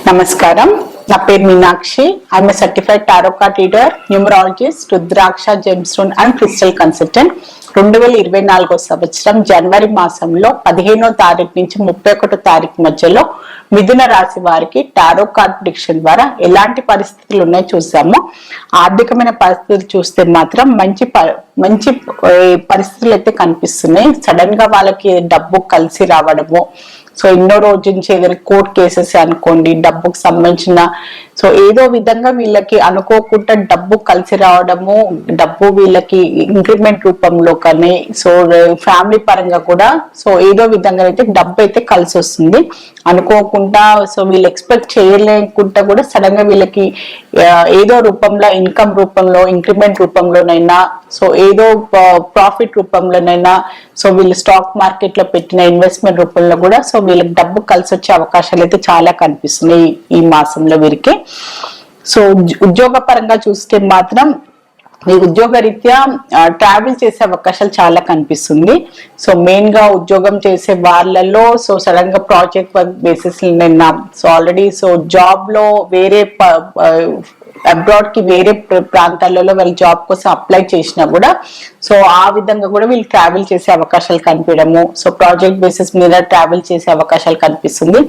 నమస్కారం. నా పేరు Meenakshi. I'm certified tarot card reader, numerologist, rudraksha, gemstone and crystal consultant. 2024 సంవత్సరం జనవరి మాసంలో 15వ తారీఖు నుంచి 31వ తారీఖు మధ్యలో మిథున రాశి వారికి టారో కార్డ్ ప్రిడిక్షన్ ద్వారా ఎలాంటి పరిస్థితులు ఉన్నాయో చూసాము. ఆర్థికమైన పరిస్థితులు చూస్తే మాత్రం మంచి పరిస్థితులు అయితే కనిపిస్తున్నాయి. సడన్ గా వాళ్ళకి డబ్బు కలిసి రావడము, సో ఎన్నో రోజు నుంచి ఏదైనా కోర్టు కేసెస్ అనుకోండి, డబ్బుకు సంబంధించిన సో ఏదో విధంగా వీళ్ళకి అనుకోకుండా డబ్బు కలిసి రావడము, డబ్బు వీళ్ళకి ఇంక్రిమెంట్ రూపంలో కానీ, సో ఫ్యామిలీ పరంగా కూడా సో ఏదో విధంగా అయితే డబ్బు అయితే కలిసి వస్తుంది అనుకోకుండా. సో వీళ్ళు ఎక్స్పెక్ట్ చేయలేకుండా కూడా సడన్ గా వీళ్ళకి ఏదో రూపంలో, ఇన్కమ్ రూపంలో, ఇంక్రిమెంట్ రూపంలోనైనా, సో ఏదో ప్రాఫిట్ రూపంలోనైనా, సో వీళ్ళు స్టాక్ మార్కెట్ లో పెట్టిన ఇన్వెస్ట్మెంట్ రూపంలో కూడా సో వీళ్ళకి డబ్బు కలిసి వచ్చే అవకాశాలు అయితే చాలా కనిపిస్తున్నాయి ఈ మాసంలో వీరికి. సో ఉద్యోగ పరంగా చూస్తే మాత్రం ఈ ఉద్యోగ రీత్యా ట్రావెల్ చేసే అవకాశాలు చాలా కనిపిస్తుంది. సో మెయిన్ గా ఉద్యోగం చేసే వాళ్ళలో సో సడన్ గా ప్రాజెక్ట్ వర్క్ బేసిస్ నిన్న సో ఆల్రెడీ సో జాబ్ లో వేరే అబ్రాడ్ కి వేరే ప్రాంతాలలో వీళ్ళు జాబ్ కోసం అప్లై చేసినా కూడా సో ఆ విధంగా కూడా వీళ్ళు ట్రావెల్ చేసే అవకాశాలు కనిపించడము, సో ప్రాజెక్ట్ బేసిస్ మీద ట్రావెల్ చేసే అవకాశాలు కనిపిస్తుంది.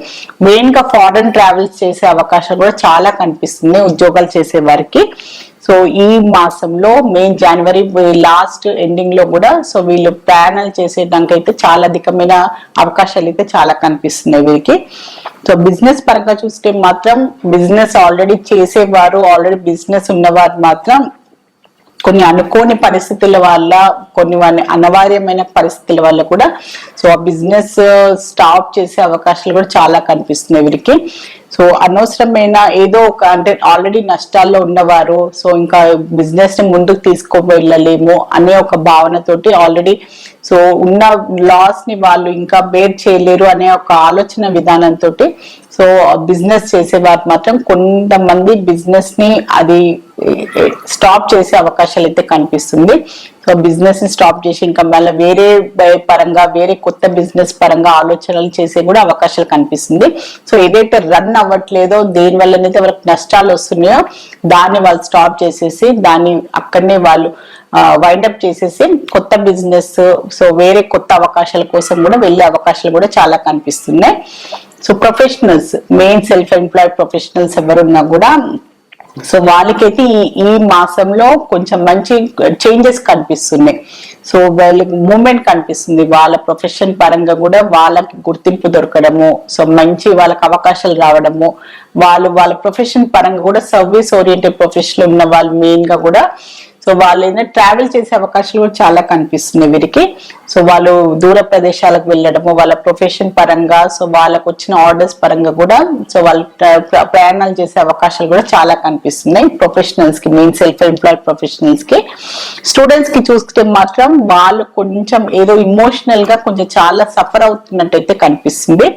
మెయిన్ గా ఫారెన్ ట్రావెల్స్ చేసే అవకాశాలు కూడా చాలా కనిపిస్తుంది ఉద్యోగాలు చేసే వారికి. సో ఈ మాసంలో జనవరి లాస్ట్ ఎండింగ్ లో కూడా సో వీళ్ళు ప్రయాణాలు చేసేదానికి అయితే చాలా అధికమైన అవకాశాలు అయితే చాలా కనిపిస్తున్నాయి వీరికి. సో బిజినెస్ పరంగా చూస్తే మాత్రం బిజినెస్ ఆల్రెడీ చేసేవారు, ఆల్రెడీ బిజినెస్ ఉన్నవారు మాత్రం కొన్ని అనుకోని పరిస్థితుల వల్ల, కొన్ని అనివార్యమైన పరిస్థితుల వల్ల కూడా సో ఆ బిజినెస్ స్టాప్ చేసే అవకాశాలు కూడా చాలా కనిపిస్తున్నాయి వీరికి. సో అనవసరమైన ఏదో ఒక అంటే ఆల్రెడీ నష్టాల్లో ఉన్నవారు సో ఇంకా బిజినెస్ ని ముందుకు తీసుకువెళ్ళలేము అనే ఒక భావనతోటి ఆల్రెడీ సో ఉన్న లాస్ ని వాళ్ళు ఇంకా బేర్ చేయలేరు అనే ఒక ఆలోచన విధానంతో సో బిజినెస్ చేసేవారు మాత్రం కొంతమంది బిజినెస్ ని అది స్టాప్ చేసే అవకాశాలు అయితే కనిపిస్తుంది. సో బిజినెస్ ని స్టాప్ చేసి ఇంకా మళ్ళీ వేరే పరంగా, వేరే కొత్త బిజినెస్ పరంగా ఆలోచనలు చేసే కూడా అవకాశాలు కనిపిస్తుంది. సో ఏదైతే రన్ అవ్వట్లేదో, దేని వల్లనైతే వాళ్ళకి నష్టాలు వస్తున్నాయో దాన్ని వాళ్ళు స్టాప్ చేసేసి దాన్ని అక్కడనే వాళ్ళు వైండప్ చేసేసి కొత్త బిజినెస్ సో వేరే కొత్త అవకాశాల కోసం కూడా వెళ్ళే అవకాశాలు కూడా చాలా కనిపిస్తున్నాయి. So professionals, main self employed professionals ఎవరున్నా కూడా సో వాళ్ళకైతే ఈ మాసంలో కొంచెం మంచి చేంజెస్ కనిపిస్తున్నాయి. సో వాళ్ళకి మూమెంట్ కనిపిస్తుంది, వాళ్ళ ప్రొఫెషన్ పరంగా కూడా వాళ్ళకి గుర్తింపు దొరకడము, సో మంచి వాళ్ళకి అవకాశాలు రావడము, వాళ్ళ ప్రొఫెషన్ పరంగా కూడా సర్వీస్ ఓరియంటెడ్ ప్రొఫెషన్ ఉన్న వాళ్ళు మెయిన్ గా కూడా సో వాళ్ళు ఏదైనా ట్రావెల్ చేసే అవకాశాలు కూడా చాలా కనిపిస్తున్నాయి వీరికి. సో వాళ్ళు దూర ప్రదేశాలకు వెళ్ళడము, వాళ్ళ ప్రొఫెషన్ పరంగా సో వాళ్ళకు వచ్చిన ఆర్డర్స్ పరంగా కూడా సో వాళ్ళు ప్రయాణాలు చేసే అవకాశాలు కూడా చాలా కనిపిస్తున్నాయి ప్రొఫెషనల్స్ కి, మెయిన్ సెల్ఫ్ ఎంప్లాయిడ్ ప్రొఫెషనల్స్ కి. స్టూడెంట్స్ కి చూస్తే మాత్రం వాళ్ళు కొంచెం ఏదో ఇమోషనల్ గా కొంచెం చాలా సఫర్ అవుతున్నట్టయితే కనిపిస్తుంది.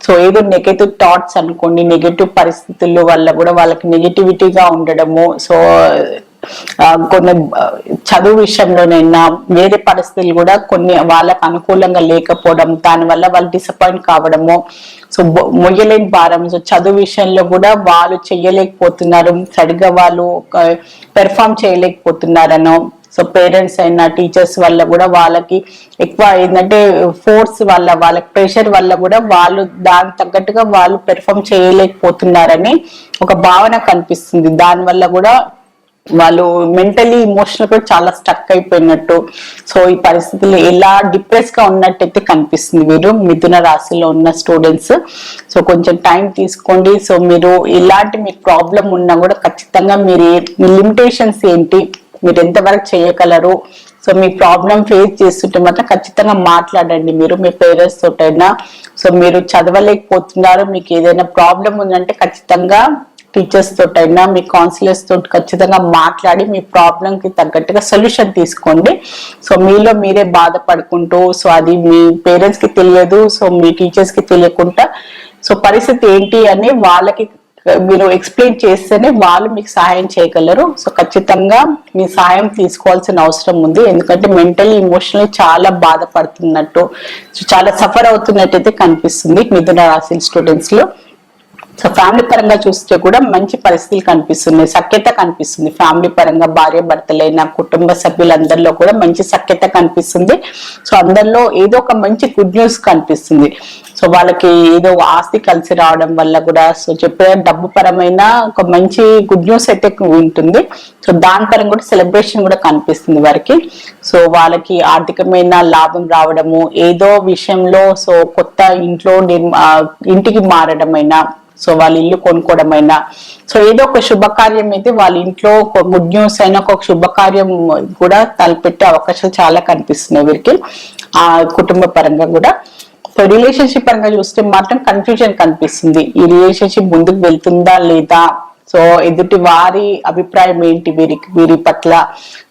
సో ఏదో నెగటివ్ థాట్స్ అనుకోండి, నెగటివ్ పరిస్థితుల వల్ల కూడా వాళ్ళకి నెగటివిటీగా ఉండడము, సో కొన్ని చదువు విషయంలోనైనా వేరే పరిస్థితులు కూడా కొన్ని వాళ్ళకు అనుకూలంగా లేకపోవడం, దానివల్ల వాళ్ళు డిసప్పాయింట్ కావడము, సో మొయ్యలేని భారం, సో చదువు విషయంలో కూడా వాళ్ళు చెయ్యలేకపోతున్నారు, సరిగ్గా వాళ్ళు పెర్ఫామ్ చేయలేకపోతున్నారనో, సో పేరెంట్స్ అయినా టీచర్స్ వల్ల కూడా వాళ్ళకి ఎక్కువ ఏంటంటే ఫోర్స్ వల్ల, వాళ్ళకి ప్రెషర్ వల్ల కూడా వాళ్ళు దానికి తగ్గట్టుగా వాళ్ళు పెర్ఫామ్ చేయలేకపోతున్నారని ఒక భావన కనిపిస్తుంది. దానివల్ల కూడా వాళ్ళు మెంటలీ, ఇమోషనల్ కూడా చాలా స్టక్ అయిపోయినట్టు, సో ఈ పరిస్థితుల్లో ఎలా డిప్రెస్ గా ఉన్నట్టయితే కనిపిస్తుంది వీరు మిథున రాశిలో ఉన్న స్టూడెంట్స్. సో కొంచెం టైం తీసుకోండి. సో మీరు ఇలాంటి మీకు ప్రాబ్లం ఉన్నా కూడా ఖచ్చితంగా మీరు మీ లిమిటేషన్స్ ఏంటి, మీరు ఎంతవరకు చేయగలరు, సో మీ ప్రాబ్లం ఫేస్ చేస్తుంటే మాత్రం ఖచ్చితంగా మాట్లాడండి మీరు మీ పేరెంట్స్ తోటైనా. సో మీరు చదవలేకపోతున్నారు, మీకు ఏదైనా ప్రాబ్లం ఉందంటే ఖచ్చితంగా టీచర్స్ తోటైనా మీ కౌన్సిలర్స్ తోటి ఖచ్చితంగా మాట్లాడి మీ ప్రాబ్లం కి తగ్గట్టుగా సొల్యూషన్ తీసుకోండి. సో మీలో మీరే బాధపడుకుంటూ సో అది మీ పేరెంట్స్ కి తెలియదు, సో మీ టీచర్స్ కి తెలియకుండా సో పరిస్థితి ఏంటి అని వాళ్ళకి మీరు ఎక్స్ప్లెయిన్ చేస్తేనే వాళ్ళు మీకు సహాయం చేయగలరు. సో ఖచ్చితంగా మీ సహాయం తీసుకోవాల్సిన అవసరం ఉంది. ఎందుకంటే మెంటలీ, ఇమోషనల్లీ చాలా బాధపడుతున్నట్టు, చాలా సఫర్ అవుతున్నట్టయితే కనిపిస్తుంది మిథున రాశి స్టూడెంట్స్ లో. సో ఫ్యామిలీ పరంగా చూస్తే కూడా మంచి పరిస్థితులు కనిపిస్తున్నాయి, సఖ్యత కనిపిస్తుంది. ఫ్యామిలీ పరంగా భార్య భర్తలైన కుటుంబ సభ్యులందరిలో కూడా మంచి సఖ్యత కనిపిస్తుంది. సో అందరిలో ఏదో ఒక మంచి గుడ్ న్యూస్ కనిపిస్తుంది. సో వాళ్ళకి ఏదో ఆస్తి కలిసి రావడం వల్ల కూడా సో చెప్పే డబ్బు పరమైన ఒక మంచి గుడ్ న్యూస్ అయితే ఉంటుంది. సో దాని పరంగా కూడా సెలబ్రేషన్ కూడా కనిపిస్తుంది వారికి. సో వాళ్ళకి ఆర్థికమైన లాభం రావడము, ఏదో విషయంలో సో కొత్త ఇంటికి మారడమైనా, సో వాళ్ళ ఇల్లు కొనుక్కోవడమైనా, సో ఏదో ఒక శుభకార్యం అయితే వాళ్ళ ఇంట్లో ఒక గుడ్ న్యూస్ అయినా ఒక శుభకార్యం కూడా తలపెట్టే అవకాశాలు చాలా కనిపిస్తున్నాయి వీరికి ఆ కుటుంబ పరంగా కూడా. సో రిలేషన్షిప్ పరంగా చూస్తే మాత్రం కన్ఫ్యూజన్ కనిపిస్తుంది. ఈ రిలేషన్షిప్ ముందుకు వెళ్తుందా లేదా, సో ఎదుటి వారి అభిప్రాయం ఏంటి వీరి పట్ల,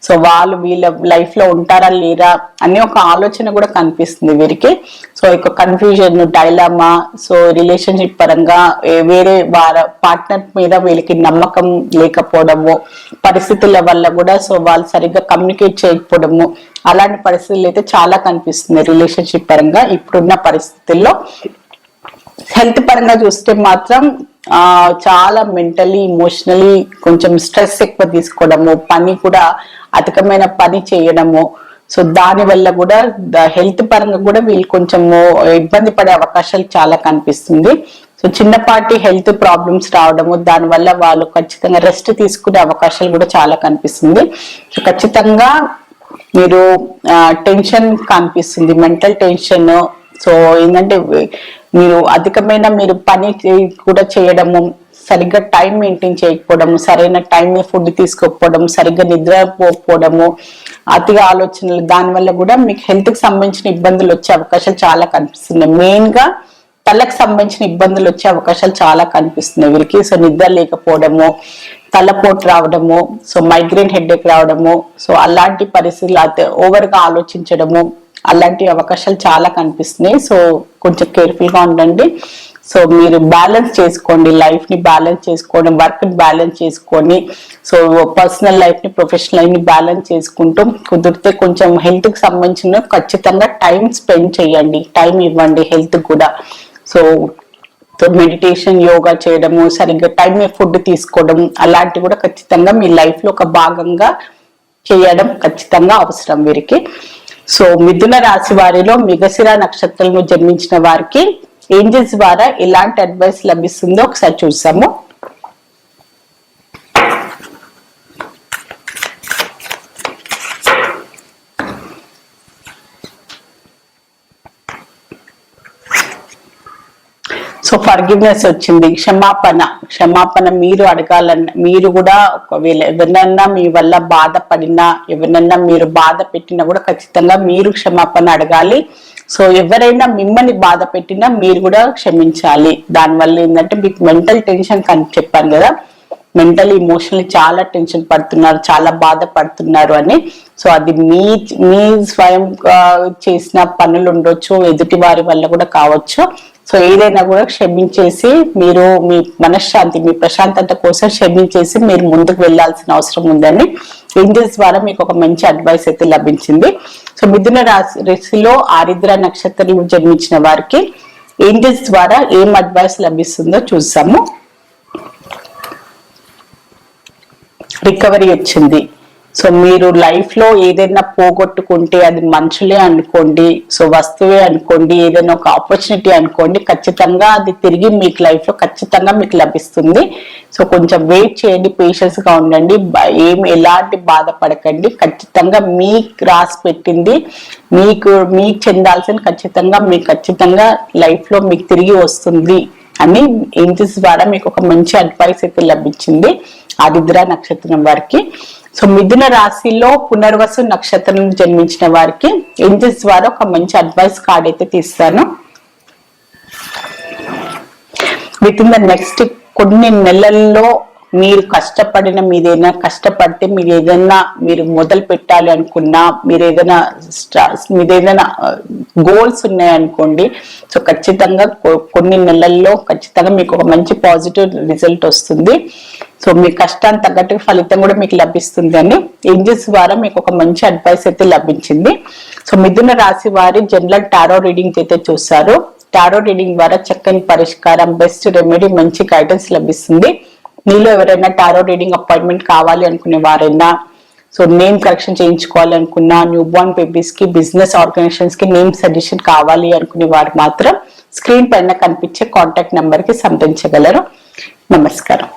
సో వాళ్ళు వీళ్ళ లైఫ్ లో ఉంటారా లేరా అనే ఒక ఆలోచన కూడా కనిపిస్తుంది వీరికి. సో ఒక కన్ఫ్యూజన్, డైలామా, సో రిలేషన్షిప్ పరంగా వేరే వారి పార్ట్నర్ మీద వీళ్ళకి నమ్మకం లేకపోవడము, పరిస్థితుల వల్ల కూడా సో వాళ్ళు సరిగ్గా కమ్యూనికేట్ చేయకపోవడము, అలాంటి పరిస్థితులు అయితే చాలా కనిపిస్తుంది రిలేషన్షిప్ పరంగా ఇప్పుడున్న పరిస్థితుల్లో. హెల్త్ పరంగా చూస్తే మాత్రం చాలా మెంటలీ ఇమోషనలీ కొంచెం స్ట్రెస్ ఎక్కువ తీసుకోవడము, పని కూడా అధికమైన పని చేయడము, సో దాని వల్ల కూడా హెల్త్ పరంగా కూడా వీళ్ళు కొంచెము ఇబ్బంది పడే అవకాశాలు చాలా కనిపిస్తుంది. సో చిన్నపాటి హెల్త్ ప్రాబ్లమ్స్ రావడము, దానివల్ల వాళ్ళు ఖచ్చితంగా రెస్ట్ తీసుకునే అవకాశాలు కూడా చాలా కనిపిస్తుంది. సో ఖచ్చితంగా మీరు టెన్షన్ కనిపిస్తుంది, మెంటల్ టెన్షన్. సో ఏంటంటే మీరు అధికమైన పని కూడా చేయడము, సరిగ్గా టైం మెయింటైన్ చేయకపోవడము, సరైన టైం ఫుడ్ తీసుకోకపోవడం, సరిగ్గా నిద్రపోకపోవడము, అతిగా ఆలోచనలు, దానివల్ల కూడా మీకు హెల్త్ కి సంబంధించిన ఇబ్బందులు వచ్చే అవకాశాలు చాలా కనిపిస్తున్నాయి. మెయిన్ గా తలకు సంబంధించిన ఇబ్బందులు వచ్చే అవకాశాలు చాలా కనిపిస్తున్నాయి వీరికి. సో నిద్ర లేకపోవడము, తలపోటు రావడము, సో మైగ్రేన్ హెడేక్ రావడము, సో అలాంటి పరిస్థితులు ఓవర్ గా ఆలోచించడము, అలాంటి అవకాశాలు చాలా కనిపిస్తున్నాయి. సో కొంచెం కేర్ఫుల్ గా ఉండండి. సో మీరు బ్యాలెన్స్ చేసుకోండి, లైఫ్ ని బ్యాలెన్స్ చేసుకోండి, వర్క్ ని బ్యాలెన్స్ చేసుకొని, సో పర్సనల్ లైఫ్ ని ప్రొఫెషనల్ లైఫ్ ని బ్యాలెన్స్ చేసుకుంటూ కుదిరితే కొంచెం హెల్త్ కి సంబంధించిన ఖచ్చితంగా టైం స్పెండ్ చేయండి, టైం ఇవ్వండి హెల్త్ కూడా. సో మెడిటేషన్, యోగా చేయడము, సరిగ్గా టైం ఫుడ్ తీసుకోవడం, అలాంటివి కూడా ఖచ్చితంగా మీ లైఫ్ లో ఒక భాగంగా చేయడం ఖచ్చితంగా అవసరం వీరికి. సో మిథున రాశి వారిలో మృగశిర నక్షత్రంలో జన్మించిన వారికి ఏంజల్స్ ద్వారా ఎలాంటి అడ్వైస్ లభిస్తుందో ఒకసారి చూసాము. సో ఫర్గివ్నెస్ వచ్చింది, క్షమాపణ మీరు అడగాలన్న, మీరు కూడా ఒకవేళ ఎవరినన్నా మీ వల్ల బాధపడినా, ఎవరినన్నా మీరు బాధ పెట్టినా కూడా ఖచ్చితంగా మీరు క్షమాపణ అడగాలి. సో ఎవరైనా మిమ్మల్ని బాధ పెట్టినా మీరు కూడా క్షమించాలి. దానివల్ల ఏంటంటే మీకు మెంటల్ టెన్షన్ చెప్పాను కదా, మెంటల్ ఇమోషనల్ చాలా టెన్షన్ పడుతున్నారు, చాలా బాధపడుతున్నారు అని. సో అది మీ స్వయం చేసిన పనులు ఉండొచ్చు, ఎదుటి వారి వల్ల కూడా కావచ్చు. సో ఏదైనా కూడా క్షమించేసి మీరు మీ మనశ్శాంతి, మీ ప్రశాంతత కోసం క్షమించేసి మీరు ముందుకు వెళ్లాల్సిన అవసరం ఉందని ఏంజల్స్ ద్వారా మీకు ఒక మంచి అడ్వైస్ అయితే లభించింది. సో మిథున రాశిలో ఆరిద్ర నక్షత్రంలో జన్మించిన వారికి ఏంజల్స్ ద్వారా ఏం అడ్వైస్ లభిస్తుందో చూసాము. రికవరీ వచ్చింది. సో మీరు లైఫ్ లో ఏదైనా పోగొట్టుకుంటే అది మనుషులే అనుకోండి, సో వస్తువే అనుకోండి, ఏదైనా ఒక ఆపర్చునిటీ అనుకోండి, ఖచ్చితంగా అది తిరిగి మీకు లైఫ్ లో ఖచ్చితంగా మీకు లభిస్తుంది. సో కొంచెం వెయిట్ చేయండి, పేషెన్స్ గా ఉండండి, ఎలాంటి బాధపడకండి. ఖచ్చితంగా మీకు రాసి పెట్టింది మీకు చెందాల్సిన ఖచ్చితంగా లైఫ్ లో మీకు తిరిగి వస్తుంది అని ఏంజల్స్ ద్వారా మీకు ఒక మంచి అడ్వైస్ అయితే లభించింది ఆదిద్ర నక్షత్రం వారికి. సో మిథున రాశిలో పునర్వసు నక్షత్రం జన్మించిన వారికి ఏంజల్స్ ద్వారా ఒక మంచి అడ్వైస్ కార్డ్ అయితే తీస్తాను. విత్ ఇన్ ద నెక్స్ట్ కొన్ని నెలల్లో మీరు కష్టపడితే మీరు మొదలు పెట్టాలి అనుకున్నా, మీరేదైనా గోల్స్ ఉన్నాయనుకోండి, సో ఖచ్చితంగా కొన్ని నెలల్లో ఖచ్చితంగా మీకు ఒక మంచి పాజిటివ్ రిజల్ట్ వస్తుంది. సో మీ కష్టాన్ని తగ్గట్టు ఫలితం కూడా మీకు లభిస్తుంది అని ఏంజల్స్ ద్వారా మీకు ఒక మంచి అడ్వైస్ అయితే లభించింది. సో మిథున రాశి వారి జనరల్ టారో రీడింగ్ అయితే చూస్తారు. టారో రీడింగ్ ద్వారా చక్కని పరిష్కారం, బెస్ట్ రెమెడీ, మంచి గైడెన్స్ లభిస్తుంది. మీలో ఎవరైనా టారో రీడింగ్ అపాయింట్మెంట్ కావాలి అనుకునే వారైనా, సో నేమ్ కరెక్షన్ చేయించుకోవాలి అనుకున్నా, న్యూ బోర్న్ బేబీస్ కి, బిజినెస్ ఆర్గనైజేషన్స్ కి నేమ్ సజెషన్ కావాలి అనుకునే వారు మాత్రం స్క్రీన్ పైన కనిపించే కాంటాక్ట్ నెంబర్ కి సంప్రదించగలరు. నమస్కారం.